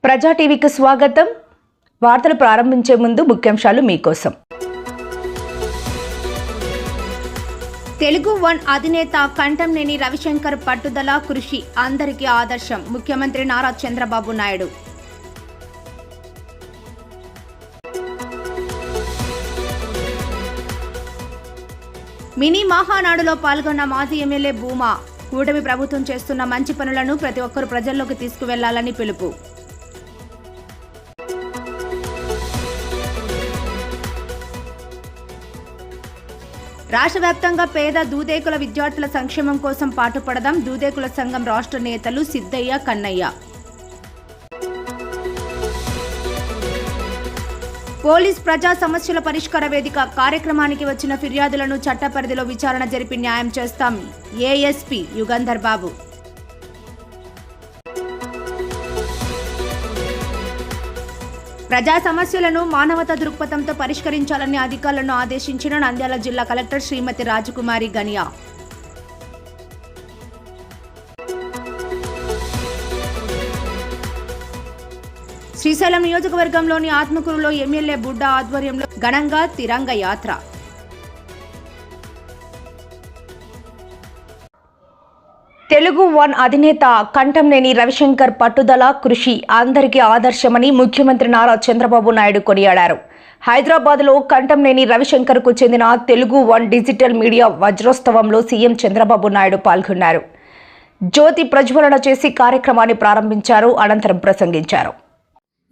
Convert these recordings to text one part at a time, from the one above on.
ప్రజా టీవీకి స్వాగతం. వార్తలు ప్రారంభించే ముందు ముఖ్యాంశాలు మీకోసం. తెలుగు వన్ అధినేత కంఠంనేని రవిశంకర్ పట్టుదల కృషి అందరికీ ఆదర్శం. ముఖ్యమంత్రి నారా చంద్రబాబు నాయుడు. మినీ మహానాడులో పాల్గొన్న మాజీ ఎమ్మెల్యే భూమా. కూటమి ప్రభుత్వం చేస్తున్న మంచి పనులను ప్రతి ఒక్కరూ ప్రజల్లోకి తీసుకువెళ్లాలని పిలుపు. రాష్ట్ర వ్యాప్తంగా పేద దూదేకుల విద్యార్థుల సంక్షేమం కోసం పాటుపడదాం. దూదేకుల సంఘం రాష్ట్ర నేతలు సిద్దయ్య, కన్నయ్య. పోలీస్ ప్రజా సమస్యల పరిష్కార వేదిక కార్యక్రమానికి వచ్చిన ఫిర్యాదులను చట్ట పరిధిలో విచారణ జరిపి న్యాయం చేస్తాం. ఏఎస్పీ యుగంధర్ బాబు. ప్రజా సమస్యలను మానవతా దృక్పథంతో పరిష్కరించాలని అధికారులను ఆదేశించిన నంద్యాల జిల్లా కలెక్టర్ శ్రీమతి రాజకుమారి గనియా. శ్రీశైలం నియోజకవర్గంలోని ఆత్మకూరులో ఎమ్మెల్యే బుడ్డా ఆధ్వర్యంలో ఘనంగా తిరంగ యాత్ర. తెలుగు వన్ అధినేత కంఠంనేని రవిశంకర్ పట్టుదల కృషి అందరికీ ఆదర్శమని ముఖ్యమంత్రి నారా చంద్రబాబు నాయుడు కొనియాడారు. హైదరాబాద్లో కంఠంనేని రవిశంకర్కు చెందిన తెలుగు వన్ డిజిటల్ మీడియా వజ్రోత్సవంలో సీఎం చంద్రబాబు నాయుడు పాల్గొన్నారు. జ్యోతి ప్రజ్వలన చేసి కార్యక్రమాన్ని ప్రారంభించారు. అనంతరం ప్రసంగించారు.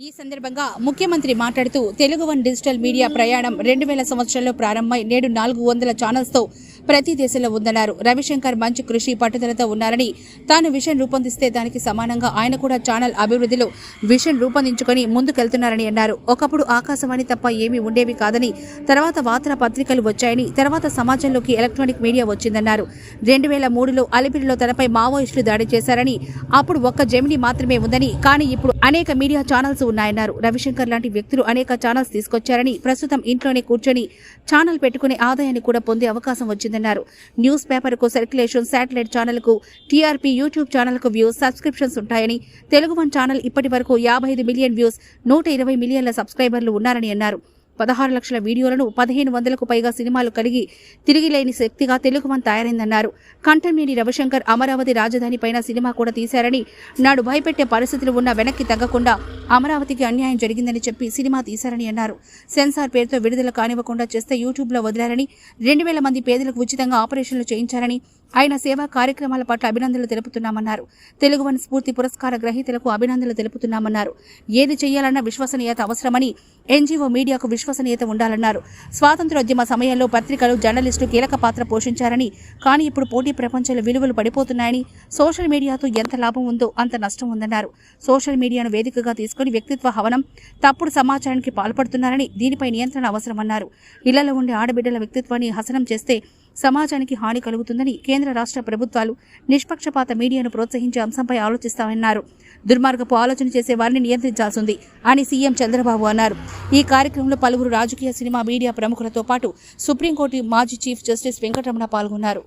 ఈ సందర్భంగా ముఖ్యమంత్రి మాట్లాడుతూ తెలుగు వన్ డిజిటల్ మీడియా ప్రయాణం 2000 సంవత్సరంలో ప్రారంభమై నేడు 400 ఛానల్స్తో ప్రతి దేశంలో ఉందన్నారు. రవిశంకర్ మంచి కృషి పట్టుదలతో ఉన్నారని, తాను విషన్ రూపొందిస్తే దానికి సమానంగా ఆయన కూడా ఛానల్ అభివృద్ధిలో విషన్ రూపొందించుకొని ముందుకెళ్తున్నారని అన్నారు. ఒకప్పుడు ఆకాశవాణి తప్ప ఏమీ ఉండేవి కాదని, తర్వాత వార్తా పత్రికలు వచ్చాయని, తర్వాత సమాజంలోకి ఎలక్ట్రానిక్ మీడియా వచ్చిందన్నారు. 2003లో అలిపిరిలో తనపై మావోయిస్టులు దాడి చేశారని, అప్పుడు ఒక్క జెమిని మాత్రమే ఉందని, కానీ ఇప్పుడు అనేక మీడియా ఛానల్స్ ఉన్నాయన్నారు. రవిశంకర్ లాంటి వ్యక్తులు అనేక ఛానల్స్ తీసుకొచ్చారని, ప్రస్తుతం ఇంట్లోనే కూర్చొని ఛానల్ పెట్టుకునే ఆదాయాన్ని కూడా పొందే అవకాశం వచ్చిందన్నారు. న్యూస్ పేపర్ కు సర్క్యులేషన్, శాటిలైట్ ఛానల్ కు టీఆర్పీ, యూట్యూబ్ ఛానల్ కు వ్యూస్, సబ్స్క్రిప్షన్స్ ఉంటాయని, తెలుగు వన్ ఛానల్ ఇప్పటి వరకు 55 మిలియన్ వ్యూస్, 120 మిలియన్ల సబ్స్క్రైబర్లు ఉన్నారని అన్నారు. 16 లక్షల వీడియోలను, 1500కు పైగా సినిమాలు కలిగి తిరిగి లేని శక్తిగా తెలుగు వన్ తయారైందన్నారు. కంఠంనేని రవిశంకర్ అమరావతి రాజధాని పైన సినిమా కూడా తీశారని, నాడు భయపెట్టే పరిస్థితులు ఉన్న వెనక్కి తగ్గకుండా అమరావతికి అన్యాయం జరిగిందని చెప్పి సినిమా తీశారని అన్నారు. సెన్సార్ పేరుతో విడుదల కానివ్వకుండా చేస్తే యూట్యూబ్లో వదిలారని, 2000 మంది పేదలకు ఉచితంగా ఆపరేషన్లు చేయించారని, ఆయన సేవా కార్యక్రమాల పట్ల అభినందనలు తెలుపుతున్నామన్నారు. తెలుగు వన్ స్ఫూర్తి పురస్కార గ్రహీతలకు అభినందనలు తెలుపుతున్నామన్నారు. ఏది చేయాలన్న విశ్వసనీయత అవసరమని, ఎన్జీఓ మీడియాకు విశ్వసనీయత ఉండాలన్నారు. స్వాతంత్ర్యోద్యమ సమయంలో పత్రికలు, జర్నలిస్టులు కీలక పాత్ర పోషించారని, కానీ ఇప్పుడు పోటీ ప్రపంచంలో విలువలు పడిపోతున్నాయని, సోషల్ మీడియాతో ఎంత లాభం ఉందో అంత నష్టం ఉందన్నారు. సోషల్ మీడియాను వేదికగా తీసుకుని వ్యక్తిత్వ హవనం, తప్పుడు సమాచారానికి పాల్పడుతున్నారని, దీనిపై నియంత్రణ అవసరమన్నారు. ఇళ్లలో ఉండే ఆడబిడ్డల వ్యక్తిత్వాన్ని హసనం చేస్తే సమాజానికి హాని కలుగుతుందని, కేంద్ర రాష్ట్ర ప్రభుత్వాలు నిష్పక్షపాత మీడియాను ప్రోత్సహించే అంశంపై ఆలోచిస్తామన్నారు. దుర్మార్గపు ఆలోచన చేసే వారిని నియంత్రించాల్సింది అని సీఎం చంద్రబాబు అన్నారు. ఈ కార్యక్రమంలో పలువురు రాజకీయ, సినిమా, మీడియా ప్రముఖులతో పాటు సుప్రీంకోర్టు మాజీ చీఫ్ జస్టిస్ వెంకటరమణ పాల్గొన్నారు.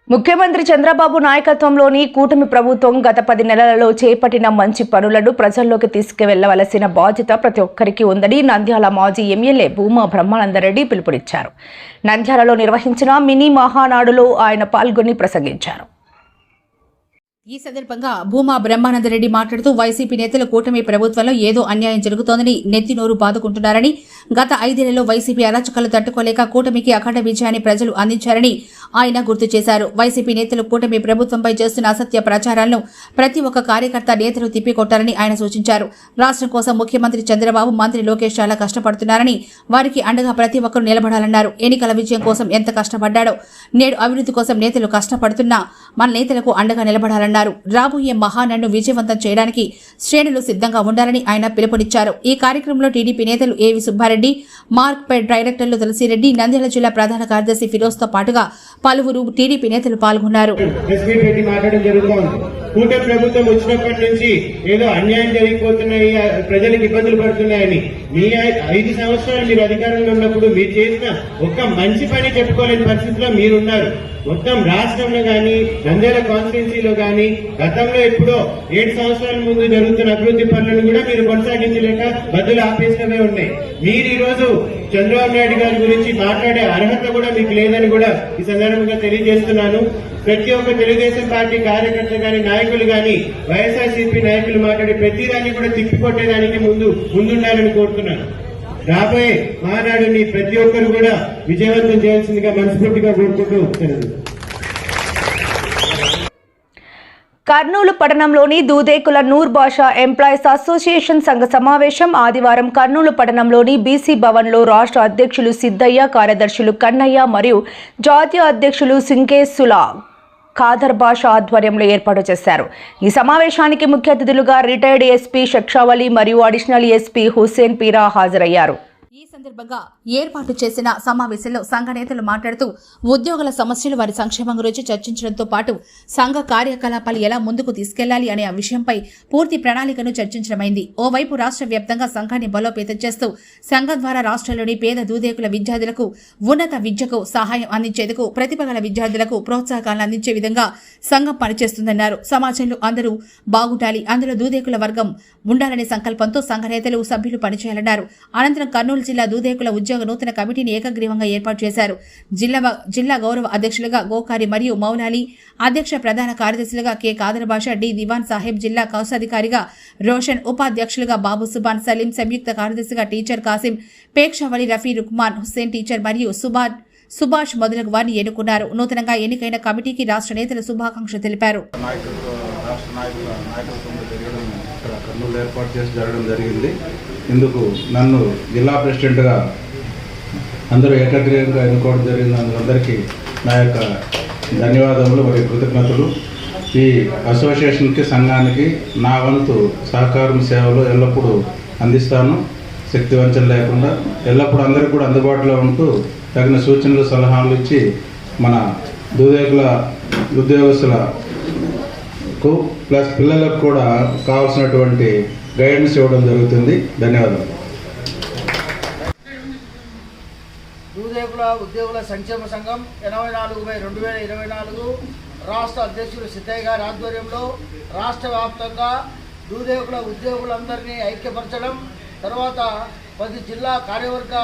ముఖ్యమంత్రి చంద్రబాబు నాయకత్వంలోని కూటమి ప్రభుత్వం గత 10 నెలలలో చేపట్టిన మంచి పనులను ప్రజల్లోకి తీసుకువెళ్లవలసిన బాధ్యత ప్రతి ఒక్కరికి ఉందని నంద్యాల మాజీ ఎమ్మెల్యే భూమా బ్రహ్మానందరెడ్డి పిలుపునిచ్చారు. నంద్యాలలో నిర్వహించిన మినీ మహానాడులో ఆయన పాల్గొని ప్రసంగించారు. ఈ సందర్భంగా భూమా బ్రహ్మానందరెడ్డి మాట్లాడుతూ వైసీపీ నేతలు కూటమి ప్రభుత్వంలో ఏదో అన్యాయం జరుగుతోందని, నెత్తి నోరు బాదుకుంటున్నారని, గత 5 ఏళ్లలో వైసీపీ అరాచకాలు తట్టుకోలేక కూటమికి అఖండ విజయాన్ని ప్రజలు అందించారని ఆయన గుర్తు చేశారు. వైసీపీ నేతలు కూటమి ప్రభుత్వంపై చేస్తున్న అసత్య ప్రచారాలను ప్రతి ఒక్క కార్యకర్త, నేతలు తిప్పికొట్టారని ఆయన సూచించారు. రాష్ట్రం కోసం ముఖ్యమంత్రి చంద్రబాబు, మంత్రి లోకేష్ చాలా కష్టపడుతున్నారని, వారికి అండగా ప్రతి ఒక్కరూ నిలబడాలన్నారు. ఎన్నికల విజయం కోసం ఎంత కష్టపడ్డాడో, నేడు అభివృద్ధి కోసం నేతలు కష్టపడుతున్నా మన నేతలకు అండగా నిలబడాలన్నారు. రాబోయే మహానాడును విజయవంతం చేయడానికి శ్రేణులు సిద్ధంగా ఉండాలని ఆయన పిలుపునిచ్చారు. ఈ కార్యక్రమంలో టీడీపీ నేతలు ఏవి సుబ్బారెడ్డి, మార్క్ పెడ్ డైరెక్టర్లు తులసిరెడ్డి, నంద్యాల జిల్లా ప్రధాన కార్యదర్శి ఫిరోజ్తో పాటుగా పలువురు టీడీపీ నేతలు పాల్గొన్నారు. కూటమి ప్రభుత్వం వచ్చినప్పటి నుంచి ఏదో అన్యాయం జరిగిపోతున్నాయి, ప్రజలకు ఇబ్బందులు పడుతున్నాయని. మీ 5 సంవత్సరాలు మీరు అధికారంలో ఉన్నప్పుడు మీరు చేసిన ఒక్క మంచి పని చెప్పుకోలేని పరిస్థితిలో మీరున్నారు. మొత్తం రాష్ట్రంలో గాని, నంద్యాల కాన్స్టిట్యున్సీలో గాని గతంలో ఎప్పుడో 7 సంవత్సరాల ముందు జరుగుతున్న అభివృద్ధి పనులను కూడా మీరు కొనసాగించలేక బదులు ఆపేసినవే ఉన్నాయి. మీరు ఈ రోజు చంద్రబాబు నాయుడు గారి గురించి మాట్లాడే అర్హత కూడా మీకు లేదని కూడా ఈ సందర్భంగా తెలియజేస్తున్నాను. ప్రతి ఒక్క తెలుగుదేశం పార్టీ కార్యకర్త గాని, నాయకులు గాని, వైఎస్ఆర్సీపీ నాయకులు మాట్లాడే ప్రతిదాన్ని కూడా తిప్పికొట్టేదానికి ముందుండాలని కోరుతున్నాను. రాబోయే మహానాడుని ప్రతి ఒక్కరు కూడా విజయవంతం చేయాల్సిందిగా మనస్ఫూర్తిగా కోరుకుంటూ సెలవు. కర్నూలు పట్టణంలోని దూదేకుల నూర్ బాషా ఎంప్లాయీస్ అసోసియేషన్ సంఘ సమావేశం ఆదివారం కర్నూలు పట్టణంలోని బీసీ భవన్లో రాష్ట్ర అధ్యక్షులు సిద్దయ్య, కార్యదర్శులు కన్నయ్య మరియు జాతీయ అధ్యక్షులు సింకేసుల ఖాదర్ బాషా ఆధ్వర్యంలో ఏర్పాటు చేశారు. ఈ సమావేశానికి ముఖ్య అతిథులుగా రిటైర్డ్ ఎస్పీ షక్షావలి మరియు అడిషనల్ ఎస్పీ హుస్సేన్ పీరా హాజరయ్యారు. ఈ సందర్భంగా ఏర్పాటు చేసిన సమావేశంలో సంఘ నేతలు మాట్లాడుతూ ఉద్యోగుల సమస్యలు, వారి సంక్షేమం గురించి చర్చించడంతో పాటు సంఘ కార్యకలాపాలు ఎలా ముందుకు తీసుకెళ్లాలి అనే ఆ విషయంపై పూర్తి ప్రణాళికను చర్చించడమైంది. ఓవైపు రాష్ట్ర వ్యాప్తంగా సంఘాన్ని బలోపేతం చేస్తూ సంఘం ద్వారా రాష్ట్రంలోని పేద దూదేకుల విద్యార్థులకు ఉన్నత విద్యకు సహాయం అందించేందుకు, ప్రతిభ గల విద్యార్థులకు ప్రోత్సాహకాలను అందించే విధంగా సంఘం పనిచేస్తుందన్నారు. సమాజంలో అందరూ బాగుండాలి, అందులో దూదేకుల వర్గం ఉండాలనే సంకల్పంతో సంఘ నేతలు, సభ్యులు పనిచేయాలన్నారు. అనంతరం కర్నూలు జిల్లా దూదేకుల ఉద్యోగ నూతన కమిటీని ఏకగ్రీవంగా ఏర్పాటు చేశారు. జిల్లా గౌరవ అధ్యక్షులుగా గోకారి మరియు మౌలాలి, అధ్యక్ష ప్రధాన కార్యదర్శులుగా కె ఖాదర్ బాషా, డి దివాన్ సాహెబ్, జిల్లా కోశాధికారిగా రోషన్, ఉపాధ్యక్షులుగా బాబు సుబాన్ సలీం, సంయుక్త కార్యదర్శిగా టీచర్ కాసిం, పేక్షావలి, రఫీ, రుక్మాన్ హుస్సేన్ టీచర్ మరియు సుభాష్ మొదలగు వారిని ఎన్నుకున్నారు. నూతనంగా ఎన్నికైన కమిటీకి రాష్ట్ర నేతలు శుభాకాంక్షలు తెలిపారు. కర్నూలు ఏర్పాటు చేసి జరగడం జరిగింది. ఇందుకు నన్ను జిల్లా ప్రెసిడెంట్గా అందరూ ఏకగ్రీవంగా ఎన్నుకోవడం జరిగింది. అందరికీ నా యొక్క ధన్యవాదములు మరియు కృతజ్ఞతలు. ఈ అసోసియేషన్కి, సంఘానికి నా వంతు సహకారం, సేవలు ఎల్లప్పుడూ అందిస్తాను. శక్తి వంచన లేకుండా ఎల్లప్పుడూ అందరికీ కూడా అందుబాటులో ఉంటూ తగిన సూచనలు, సలహాలు ఇచ్చి మన దూదేకుల ఉద్యోగస్తులకు ప్లస్ పిల్లలకు కూడా కావాల్సినటువంటి గైడెన్స్ ఇవ్వడం జరుగుతుంది. ధన్యవాదాలు. దూదేకుల ఉద్యోగుల సంక్షేమ సంఘం 84/2024 రాష్ట్ర అధ్యక్షులు సిద్ధయ్య గారి ఆధ్వర్యంలో రాష్ట్ర వ్యాప్తంగా దూదేకుల ఉద్యోగులందరినీ ఐక్యపరచడం, తర్వాత 10 జిల్లా కార్యవర్గ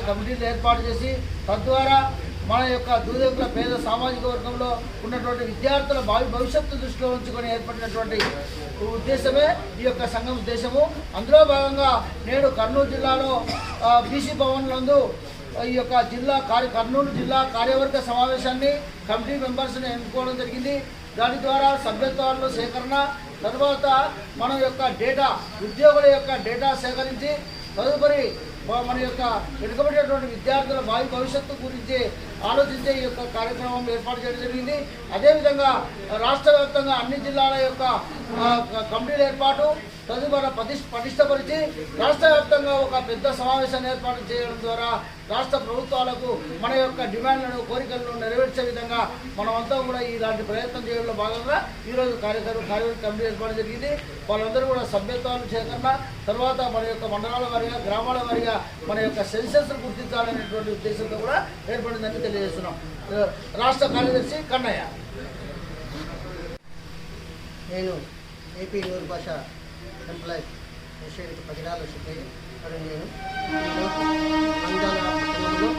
కమిటీలు ఏర్పాటు చేసి తద్వారా మన యొక్క దూదేకుల పేద సామాజిక వర్గంలో ఉన్నటువంటి విద్యార్థుల భవిష్యత్తు దృష్టిలో ఉంచుకొని ఏర్పడినటువంటి ఉద్దేశమే ఈ యొక్క సంఘం ఉద్దేశము. అందులో భాగంగా నేడు కర్నూలు జిల్లాలో బీసీ భవన్ నందు ఈ యొక్క కర్నూలు జిల్లా కార్యవర్గ సమావేశాన్ని, కమిటీ మెంబర్స్ని ఎన్నుకోవడం జరిగింది. దాని ద్వారా సభ్యత్వాల సేకరణ, తర్వాత మన యొక్క డేటా, ఉద్యోగుల యొక్క డేటా సేకరించి తదుపరి మన యొక్క వెనుకబడినటువంటి విద్యార్థుల భవిష్యత్తు గురించి ఆలోచించే ఈ యొక్క కార్యక్రమం ఏర్పాటు చేయడం జరిగింది. అదేవిధంగా రాష్ట్ర వ్యాప్తంగా అన్ని జిల్లాల యొక్క కమిటీల ఏర్పాటు, తదుపరి పటిష్టపరిచి రాష్ట్ర వ్యాప్తంగా ఒక పెద్ద సమావేశాన్ని ఏర్పాటు చేయడం ద్వారా రాష్ట్ర ప్రభుత్వాలకు మన యొక్క డిమాండ్లను, కోరికలను నెరవేర్చే విధంగా మనమంతా కూడా ఇలాంటి ప్రయత్నం చేయడంలో భాగంగా ఈరోజు కార్యవర్గ కమిటీ ఏర్పాటు జరిగింది. వాళ్ళందరూ కూడా సభ్యత్వాలు సేకరణ, తర్వాత మన యొక్క మండలాల వారిగా, గ్రామాల వారిగా మన యొక్క సెన్సెస్ గుర్తించాలనేటువంటి ఉద్దేశంతో కూడా ఏర్పడిందని తెలియజేస్తున్నాం. రాష్ట్ర కార్యదర్శి కన్నయ్య. నేను ఏపీ నూర్ భాషా ఎంప్లాయీస్ అసోసియేషన్ పగిడాల సిద్ధయ్య. నేను నంద్యాల పట్టణంలో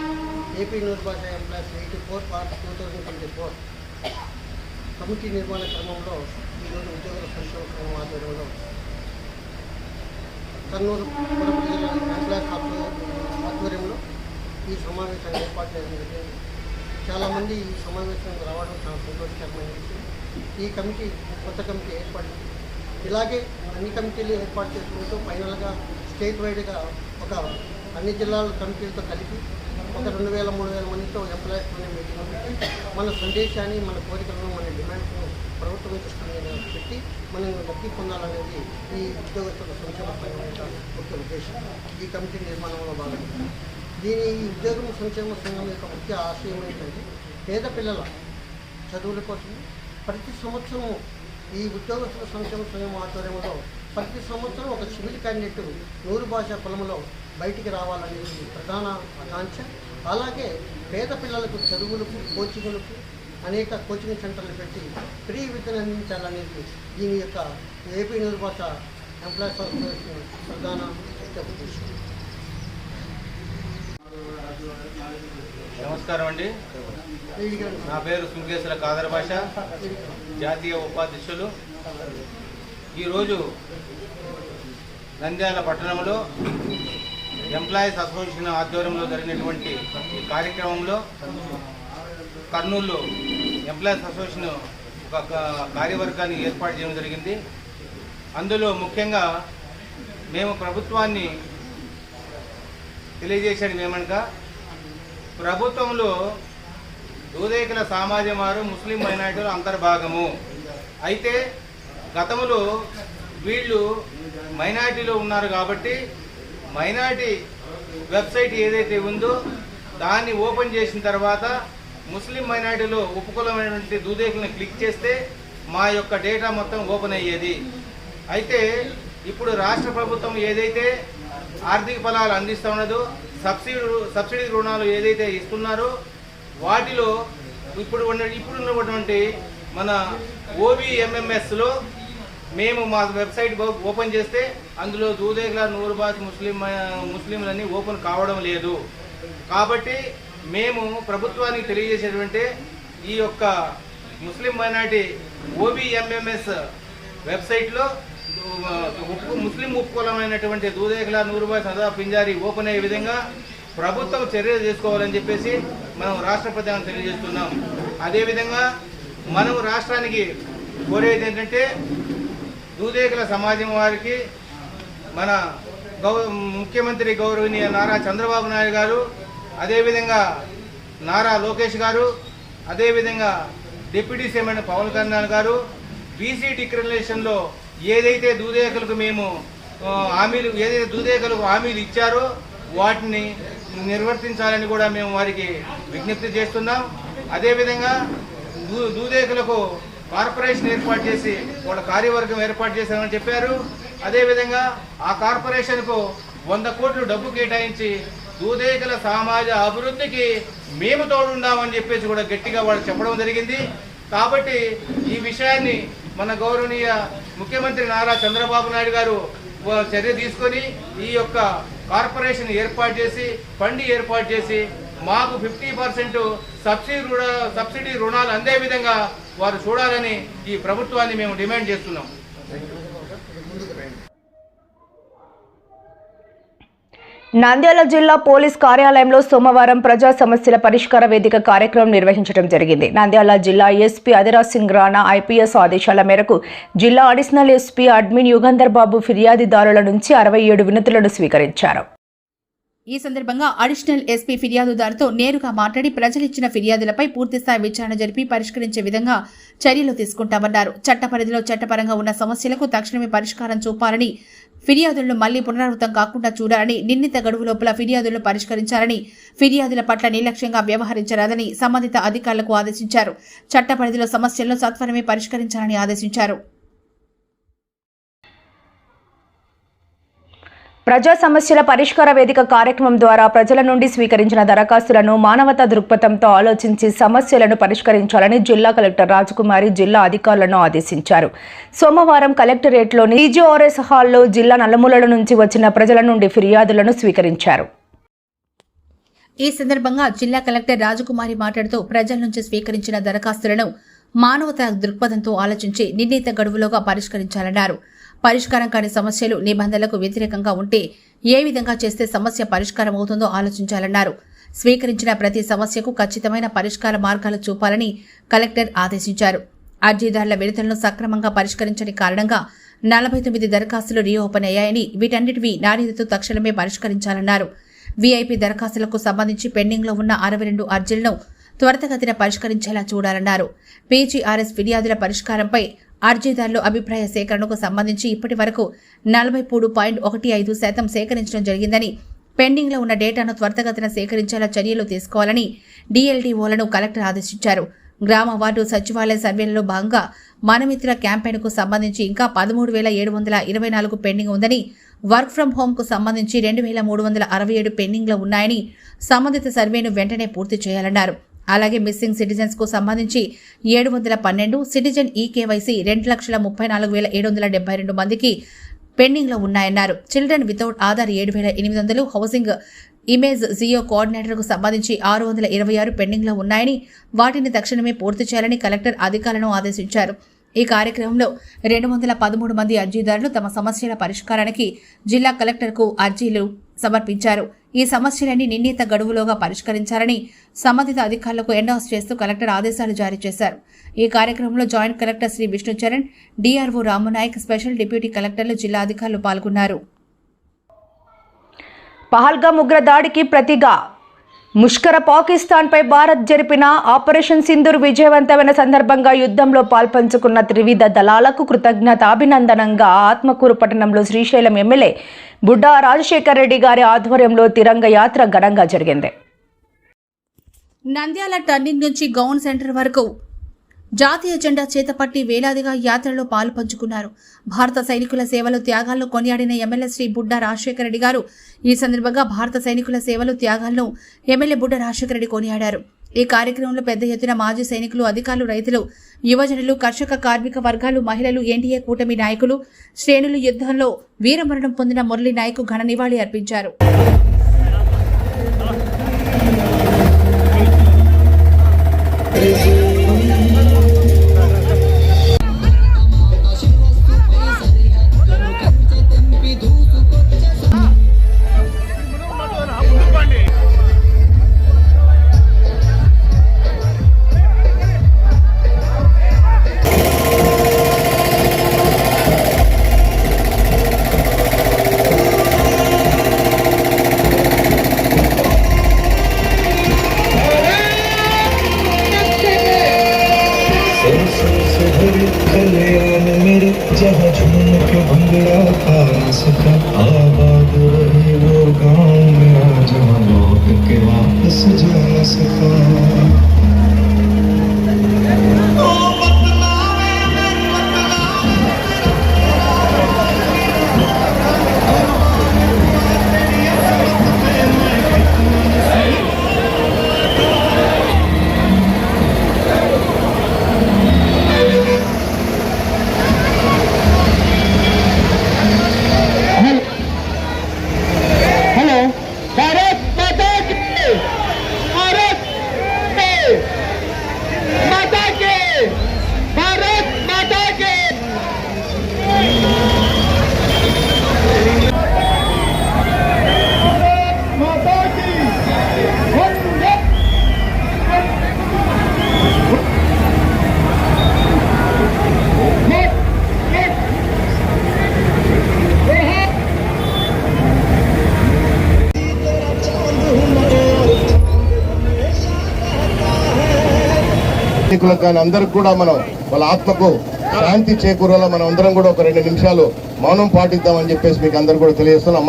ఏపీ నూర్ భాషా ఎంప్లాయీస్ 84/2024 కమిటీ నిర్మాణ క్రమంలో ఈరోజు ఉద్యోగుల సంక్షేమ సంఘం ఆధ్వర్యంలో కర్నూలు ఎంప్లాయీస్ ఆధ్వర్యంలో ఈ సమావేశాన్ని ఏర్పాటు చేయడం జరిగింది. చాలామంది ఈ సమావేశానికి రావడం చాలా సంతోషకరమైన విషయం. ఈ కమిటీ కొత్త కమిటీ ఏర్పడింది. ఇలాగే అన్ని కమిటీలు ఏర్పాటు చేసుకుంటూ ఫైనల్గా స్టేట్ వైడ్గా ఒక అన్ని జిల్లాల కమిటీలతో కలిపి ఒక 2000-3000 మందితో ఎంప్లాయీస్తోనే మీటింగ్ పెట్టి మన సందేశాన్ని, మన కోరికలను, మన డిమాండ్స్ను ప్రభుత్వం దృష్టిని పెట్టి మనం లబ్ధి పొందాలనేది ఈ ఉద్యోగస్తుల సంక్షేమ సంఘం యొక్క ముఖ్య ఉద్దేశం. ఈ కమిటీ నిర్మాణంలో భాగంగా ఈ ఉద్యోగం సంక్షేమ సంఘం యొక్క ముఖ్య ఆశయం ఏంటంటే పేద పిల్లల చదువుల కోసం, ప్రతి సంవత్సరం ఈ ఉద్యోగస్తుల సంక్షేమ సంఘం ఆధ్వర్యంలో ప్రతి సంవత్సరం ఒక సివిల్ క్యాండిడేట్ 100 భాషా కులంలో బయటికి రావాలనేది ప్రధాన ఆకాంక్ష. అలాగే పేద పిల్లలకు చదువులకు కోచింగ్లకు అనేక కోచింగ్ సెంటర్లు పెట్టి ఫ్రీ విద్యను అందించాలనేది దీని యొక్క ఏపీ 100 భాష ఎంప్లాయీస్ అసోసియేషన్ ప్రధాన ఉద్దేశం. నమస్కారం అండి. నా పేరు సుంకేశ్వర కాదర్ భాష, జాతీయ ఉపాధ్యక్షులు. ఈరోజు నంద్యాల పట్టణంలో ఎంప్లాయీస్ అసోసియేషన్ ఆధ్వర్యంలో జరిగినటువంటి ఈ కార్యక్రమంలో కర్నూలులో ఎంప్లాయీస్ అసోసియేషన్ ఒక కార్యవర్గాన్ని ఏర్పాటు చేయడం జరిగింది. అందులో ముఖ్యంగా మేము ప్రభుత్వాన్ని తెలియజేసేది ఏమనగా, ప్రభుత్వంలో దూదేకుల సమాజం వారు ముస్లిం మైనారిటీలు అంతర్భాగము. అయితే గతంలో వీళ్ళు మైనారిటీలో ఉన్నారు కాబట్టి మైనారిటీ వెబ్సైట్ ఏదైతే ఉందో దాన్ని ఓపెన్ చేసిన తర్వాత ముస్లిం మైనారిటీలో ఉపకులమైనటువంటి దూదేకులను క్లిక్ చేస్తే మా యొక్క డేటా మొత్తం ఓపెన్ అయ్యేది. అయితే ఇప్పుడు రాష్ట్ర ప్రభుత్వం ఏదైతే ఆర్థిక ఫలాలు అందిస్తూ ఉన్నదో, సబ్సిడీ రుణాలు ఏదైతే ఇస్తున్నారో వాటిలో ఇప్పుడు ఉన్నటువంటి మన OVMMSలో మేము మా వెబ్సైట్ ఓపెన్ చేస్తే అందులో దూదేకుల 100 భాష ముస్లింలన్నీ ఓపెన్ కావడం లేదు. కాబట్టి మేము ప్రభుత్వానికి తెలియజేసేటువంటి ఈ యొక్క ముస్లిం మైనారిటీ OVMMS వెబ్సైట్లో ముస్లిం ఉపకులమైనటువంటి దూదేకుల 100 భాష సదా పింజారి ఓపెన్ అయ్యే విధంగా ప్రభుత్వం చర్యలు తీసుకోవాలని చెప్పేసి మనం రాష్ట్ర ప్రధాని తెలియజేస్తున్నాం. అదేవిధంగా మనం రాష్ట్రానికి కోరేది ఏంటంటే, దూదేకుల సమాజం వారికి మన ముఖ్యమంత్రి గౌరవనీయ నారా చంద్రబాబు నాయుడు గారు, అదేవిధంగా నారా లోకేష్ గారు, అదేవిధంగా డిప్యూటీ సీఎం పవన్ కళ్యాణ్ గారు బీసీ డిక్లరేషన్లో ఏదైతే దూదేకులకు మేము హామీలు ఇచ్చారో వాటిని నిర్వర్తించాలని కూడా మేము వారికి విజ్ఞప్తి చేస్తున్నాం. అదేవిధంగా దూదేకులకు కార్పొరేషన్ ఏర్పాటు చేసి వాళ్ళ కార్యవర్గం ఏర్పాటు చేశామని చెప్పారు. అదేవిధంగా ఆ కార్పొరేషన్కు 100 కోట్లు డబ్బు కేటాయించి దూదేకుల సమాజ అభివృద్ధికి మేము తోడుండామని చెప్పేసి కూడా గట్టిగా వాళ్ళు చెప్పడం జరిగింది. కాబట్టి ఈ విషయాన్ని మన గౌరవనీయ ముఖ్యమంత్రి నారా చంద్రబాబు నాయుడు గారు చర్య తీసుకొని ఈ యొక్క కార్పొరేషన్ ఏర్పాటు చేసి ఫండ్ ఏర్పాటు చేసి మాకు 50% సబ్సిడీ రుణాలు అందే విధంగా వారు చూడాలని ఈ ప్రభుత్వాన్ని మేము డిమాండ్ చేస్తున్నాం. నంద్యాల జిల్లా పోలీస్ కార్యాలయంలో సోమవారం ప్రజా సమస్యల పరిష్కార వేదిక కార్యక్రమం నిర్వహించడం జరిగింది. నంద్యాల జిల్లా ఎస్పీ అదిరాజ్ సింగ్ రాణా ఐపీఎస్ ఆదేశాల మేరకు జిల్లా అడిషనల్ ఎస్పీ అడ్మిన్ యుగంధర్ బాబు ఫిర్యాదుదారుల నుంచి 67 వినతులను స్వీకరించారు. ఈ సందర్భంగా అడిషనల్ ఎస్పీ ఫిర్యాదుదారుతో నేరుగా మాట్లాడి ప్రజలిచ్చిన ఫిర్యాదులపై పూర్తిస్థాయి విచారణ జరిపి పరిష్కరించే విధంగా చర్యలు తీసుకుంటామన్నారు. చట్ట పరిధిలో చట్టపరంగా ఉన్న సమస్యలకు తక్షణమే పరిష్కారం చూపాలని, ఫిర్యాదులను మళ్లీ పునరావృతం కాకుండా చూడాలని, నిర్ణీత గడువు లోపల ఫిర్యాదులను పరిష్కరించాలని, ఫిర్యాదుల పట్ల నిర్లక్ష్యంగా వ్యవహరించరాదని సంబంధిత అధికారులకు ఆదేశించారు. చట్ట పరిధిలో సమస్యలను సత్వరమే పరిష్కరించాలని ఆదేశించారు. ప్రజా సమస్యల పరిష్కార వేదిక కార్యక్రమం ద్వారా ప్రజల నుండి స్వీకరించిన దరఖాస్తులను మానవతా దృక్పథంతో ఆలోచించి సమస్యలను పరిష్కరించాలని జిల్లా కలెక్టర్ రాజకుమారి జిల్లా అధికారులను ఆదేశించారు. సోమవారం కలెక్టరేట్లోని ఈజీఆర్ఎస్ హాల్లో జిల్లా నలుమూలల నుంచి వచ్చిన ప్రజల నుండి ఫిర్యాదులను స్వీకరించారు. ఈ సందర్భంగా జిల్లా కలెక్టర్ రాజకుమారి మాట్లాడుతూ ప్రజల నుంచి స్వీకరించిన దరఖాస్తులను మానవతా దృక్పథంతో ఆలోచించి నిర్ణీత గడువులోగా పరిష్కరించాలన్నారు. పరిష్కారం కాని సమస్యలు నిబంధనలకు వ్యతిరేకంగా ఉంటే ఏ విధంగా చేస్తే సమస్య పరిష్కారం అవుతుందో ఆలోచించాలన్నారు. స్వీకరించిన ప్రతి సమస్యకు ఖచ్చితమైన పరిష్కార మార్గాలు చూపాలని కలెక్టర్ ఆదేశించారు. అర్జీదారుల వినతులను సక్రమంగా పరిష్కరించని కారణంగా 49 దరఖాస్తులు రీఓపెన్ అయ్యాయని, వీటన్నిటివి నాణ్యతతో తక్షణమే పరిష్కరించాలన్నారు. వీఐపీ దరఖాస్తులకు సంబంధించి పెండింగ్లో ఉన్న 62 అర్జీలను త్వరితగతిన పరిష్కరించేలా చూడాలన్నారు. పీజీఆర్ఎస్ ఫిర్యాదుల పరిష్కారంపై అర్జీదారుల అభిప్రాయ సేకరణకు సంబంధించి ఇప్పటి వరకు 43.15% సేకరించడం జరిగిందని, పెండింగ్ లో ఉన్న డేటాను త్వరితగతిన సేకరించేలా చర్యలు తీసుకోవాలని డీఎల్డీఓలను కలెక్టర్ ఆదేశించారు. గ్రామ వార్డు సచివాలయ సర్వేలలో భాగంగా మనమిత్ర క్యాంపెయిన్కు సంబంధించి ఇంకా 13,724 పెండింగ్ ఉందని, వర్క్ ఫ్రం హోంకు సంబంధించి 2,367 పెండింగ్లో ఉన్నాయని, సంబంధిత సర్వేను వెంటనే పూర్తి చేయాలన్నారు. అలాగే మిస్సింగ్ సిటిజన్స్ కు సంబంధించి 712, సిటిజన్ ఈకేవైసీ 2,34,772 మందికి పెండింగ్ లో ఉన్నాయన్నారు. Children without Aadhaar 7,800, housing image geo కోఆర్డినేటర్కు సంబంధించి 626 పెండింగ్ లో ఉన్నాయని, వాటిని తక్షణమే పూర్తి చేయాలని కలెక్టర్ అధికారులను ఆదేశించారు. ఈ కార్యక్రమంలో 213 మంది అర్జీదారులు తమ సమస్యల పరిష్కారానికి జిల్లా కలెక్టర్కు అర్జీలు సమర్పించారు. ఈ సమస్యలన్నీ నిర్ణీత గడువులోగా పరిష్కరించాలని సంబంధిత అధికారులకు ఎండార్స్ చేస్తూ కలెక్టర్ ఆదేశాలు జారీ చేశారు. ఈ కార్యక్రమంలో joint collector Shri Vishnucharan, DRO Ramunayak, special deputy కలెక్టర్లు, జిల్లా అధికారులు పాల్గొన్నారు. పహల్గామ్ ఉగ్ర దాడికి ప్రతిగా ముష్కర పాకిస్తాన్పై భారత్ జరిపిన ఆపరేషన్ సింధూర్ విజయవంతమైన సందర్భంగా యుద్ధంలో పాల్పంచుకున్న త్రివిధ దళాలకు కృతజ్ఞతాభినందనంగా ఆత్మకూరు పట్టణంలో శ్రీశైలం ఎమ్మెల్యే బుడ్డా రాజశేఖర్ రెడ్డి గారి ఆధ్వర్యంలో తిరంగ యాత్ర ఘనంగా జరిగింది. నంద్యాల టర్నింగ్ నుంచి గౌన్ సెంటర్ వరకు జాతీయ జెండా చేతపట్టి వేలాదిగా యాత్రలో పాలు పంచుకున్నారు. భారత సైనికుల సేవలు, త్యాగాలను కొనియాడిన ఎమ్మెల్యే శ్రీ బుడ్డా రాజశేఖర రెడ్డి గారు ఈ సందర్భంగా భారత సైనికుల సేవలు, త్యాగాలను ఎమ్మెల్యే బుడ్డా రాజశేఖర రెడ్డి కొనియాడారు. ఈ కార్యక్రమంలో పెద్ద ఎత్తున మాజీ సైనికులు, అధికారులు, రైతులు, యువజనులు, కర్షక, కార్మిక వర్గాలు, మహిళలు, ఎన్డీఏ కూటమి నాయకులు, శ్రేణులు యుద్ధంలో వీరమరణం పొందిన మురళీ నాయక్ ఘన నివాళి అర్పించారు. जहाँ झूम के भंगड़ा पा सका, आबाद रहे वो गाँव मेरा जहाँ लौट के वापस जा न सका. కానీ అందరికి కూడా మనం వాళ్ళ ఆత్మకు శాంతి చేకూరాలో మనం అందరం కూడా ఒక 2 నిమిషాలు మౌనం పాటిద్దామని చెప్పేసి మీకు అందరు కూడా తెలియజేస్తున్నాం.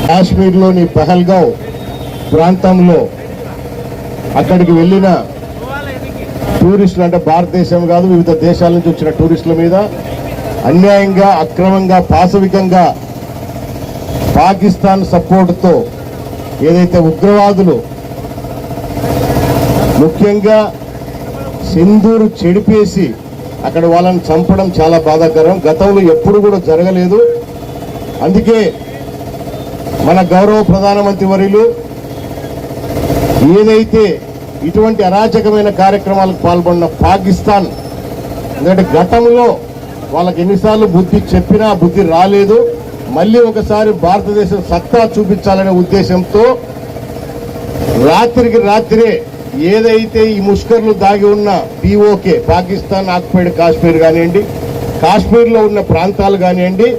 కాశ్మీర్లోని పహల్గావ్ ప్రాంతంలో అక్కడికి వెళ్ళిన టూరిస్టులు, అంటే భారతదేశం కాదు వివిధ దేశాల నుంచి వచ్చిన టూరిస్టుల మీద అన్యాయంగా, అక్రమంగా, పాశవికంగా పాకిస్తాన్ సపోర్టుతో ఏదైతే ఉగ్రవాదులు ముఖ్యంగా సింధూరు చెడిపేసి అక్కడ వాళ్ళని చంపడం చాలా బాధాకరం. గతంలో ఎప్పుడు కూడా జరగలేదు. అందుకే మన గౌరవ ప్రధానమంత్రి వర్యులు ఏదైతే ఇటువంటి అరాచకమైన కార్యక్రమాలకు పాల్గొన్న పాకిస్తాన్, ఎందుకంటే గతంలో వాళ్ళకి ఎన్నిసార్లు బుద్ధి చెప్పినా బుద్ధి రాలేదు, మళ్ళీ ఒకసారి భారతదేశం సత్తా చూపించాలనే ఉద్దేశంతో రాత్రికి రాత్రే ఏదైతే ఈ ముష్కర్లు దాగి ఉన్న పీఓకే, పాకిస్తాన్ ఆక్యుపైడ్ కాశ్మీర్ కానివ్వండి, కాశ్మీర్లో ఉన్న ప్రాంతాలు కానివ్వండి,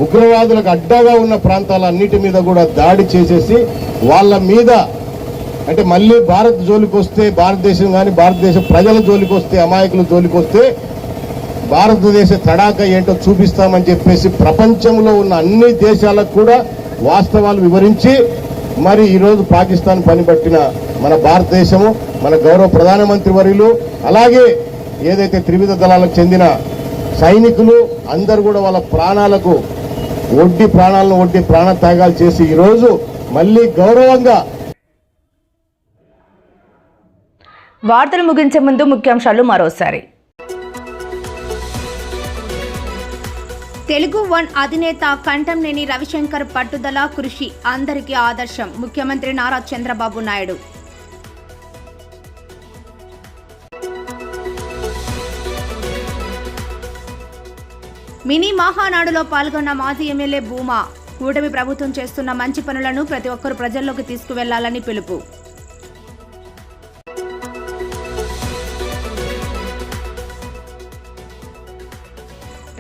ఉగ్రవాదులకు అడ్డాగా ఉన్న ప్రాంతాలన్నిటి మీద కూడా దాడి చేసేసి వాళ్ళ మీద, అంటే మళ్ళీ భారత్ జోలికి వస్తే, భారతదేశం కానీ భారతదేశ ప్రజల జోలికి వస్తే, అమాయకుల జోలికి వస్తే భారతదేశ తడాక ఏంటో చూపిస్తామని చెప్పేసి ప్రపంచంలో ఉన్న అన్ని దేశాలకు కూడా వాస్తవాలు వివరించి మరి ఈరోజు పాకిస్తాన్ పనిపట్టిన మన భారతదేశము, మన గౌరవ ప్రధానమంత్రి వర్యులు, అలాగే ఏదైతే త్రివిధ దళాలకు చెందిన సైనికులు అందరూ కూడా వాళ్ళ ప్రాణాలను ఒడ్డి ప్రాణత్యాగాలు చేసి ఈరోజు మళ్ళీ గౌరవంగా. వార్తలు ముగించే ముందు ముఖ్యాంశాలు మరోసారి. తెలుగు వన్ అధినేత కంఠంనేని రవిశంకర్ పట్టుదల కృషి అందరికీ ఆదర్శం ముఖ్యమంత్రి నారా చంద్రబాబు నాయుడు. మినీ మహానాడులో పాల్గొన్న మాజీ ఎమ్మెల్యే భూమా, కూటమి ప్రభుత్వం చేస్తున్న మంచి పనులను ప్రతి ఒక్కరూ ప్రజల్లోకి తీసుకువెళ్లాలని పిలుపు.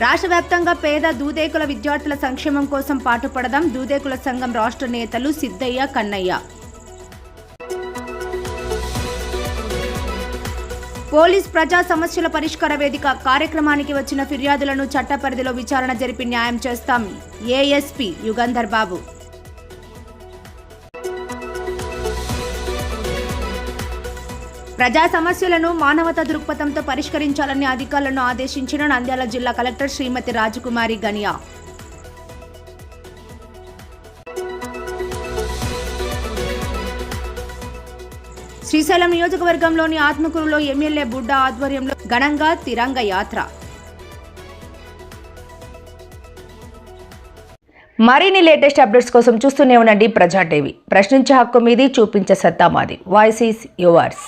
రాష్ట్ర వ్యాప్తంగా పేద దూదేకుల విద్యార్థుల సంక్షేమం కోసం పాటుపడదాం దూదేకుల సంఘం రాష్ట్ర నేతలు సిద్ధయ్య, కన్నయ్య. పోలీస్ ప్రజా సమస్యల పరిష్కార వేదిక కార్యక్రమానికి వచ్చిన ఫిర్యాదులను చట్ట పరిధిలో విచారణ జరిపి న్యాయం చేస్తాం ఏఎస్పీ యుగంధర్ బాబు. ప్రజా సమస్యలను మానవతా దృక్పథంతో పరిష్కరించాలని అధికారులను ఆదేశించిన నంద్యాల జిల్లా కలెక్టర్ శ్రీమతి రాజకుమారి గనియా. శ్రీశైలం నియోజకవర్గంలోని ఆత్మకూరులో ఎమ్మెల్యే బుడ్డా ఆధ్వర్యంలో ఘనంగా తిరంగ యాత్ర. మరిన్ని లేటెస్ట్ అప్డేట్స్ కోసం చూస్తూనే ఉండండి ప్రజా టీవీ. ప్రశ్నించే హక్కు మీది, చూపించే సత్తా మాది. Voice is yours.